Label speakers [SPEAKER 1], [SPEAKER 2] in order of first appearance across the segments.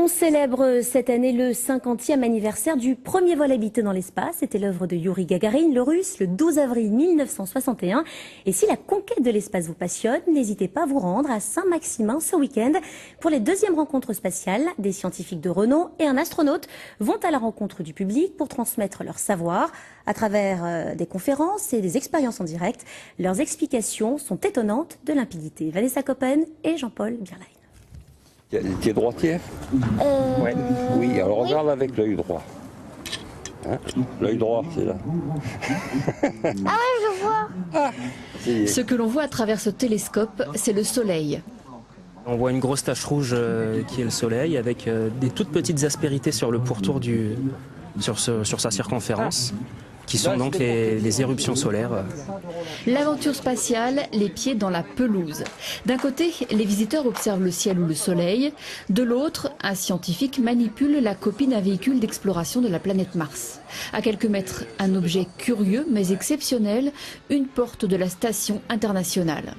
[SPEAKER 1] On célèbre cette année le 50e anniversaire du premier vol habité dans l'espace. C'était l'œuvre de Youri Gagarin, le Russe, le 12 avril 1961. Et si la conquête de l'espace vous passionne, n'hésitez pas à vous rendre à Saint-Maximin ce week-end pour les deuxièmes rencontres spatiales. Des scientifiques de renom et un astronaute vont à la rencontre du public pour transmettre leur savoir à travers des conférences et des expériences en direct. Leurs explications sont étonnantes de limpidité. Vanessa Koppen et Jean-Paul Birlein.
[SPEAKER 2] Tu es droitier? Ouais. Oui, alors regarde avec l'œil droit. Hein, l'œil droit, c'est là.
[SPEAKER 3] Ah ouais, je vois.
[SPEAKER 4] Ce que l'on voit à travers ce télescope, c'est le Soleil.
[SPEAKER 5] On voit une grosse tache rouge qui est le Soleil, avec des toutes petites aspérités sur le pourtour sur sa circonférence, qui sont donc les éruptions solaires.
[SPEAKER 4] L'aventure spatiale, les pieds dans la pelouse. D'un côté, les visiteurs observent le ciel ou le soleil. De l'autre, un scientifique manipule la copie d'un véhicule d'exploration de la planète Mars. À quelques mètres, un objet curieux mais exceptionnel, une porte de la station internationale.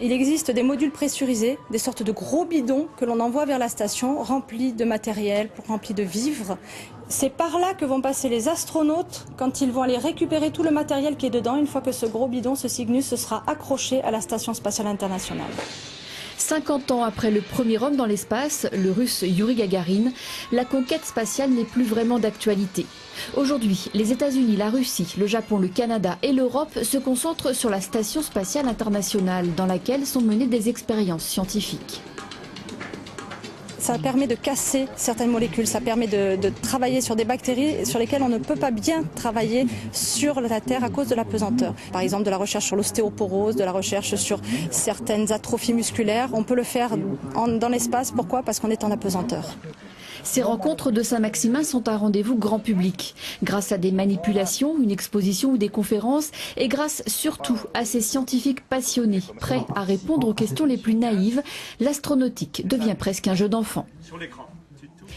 [SPEAKER 6] Il existe des modules pressurisés, des sortes de gros bidons que l'on envoie vers la station, remplis de matériel, remplis de vivres. C'est par là que vont passer les astronautes quand ils vont aller récupérer tout le matériel qui est dedans, une fois que ce gros bidon, ce Cygnus, se sera accroché à la Station spatiale internationale.
[SPEAKER 4] 50 ans après le premier homme dans l'espace, le Russe Youri Gagarin, la conquête spatiale n'est plus vraiment d'actualité. Aujourd'hui, les États-Unis, la Russie, le Japon, le Canada et l'Europe se concentrent sur la Station spatiale internationale, dans laquelle sont menées des expériences scientifiques.
[SPEAKER 6] Ça permet de casser certaines molécules, ça permet de travailler sur des bactéries sur lesquelles on ne peut pas bien travailler sur la Terre à cause de la pesanteur. Par exemple, de la recherche sur l'ostéoporose, de la recherche sur certaines atrophies musculaires. On peut le faire dans l'espace. Pourquoi? Parce qu'on est en apesanteur.
[SPEAKER 4] Ces rencontres de Saint-Maximin sont un rendez-vous grand public. Grâce à des manipulations, une exposition ou des conférences, et grâce surtout à ces scientifiques passionnés, prêts à répondre aux questions les plus naïves, l'astronautique devient presque un jeu d'enfant.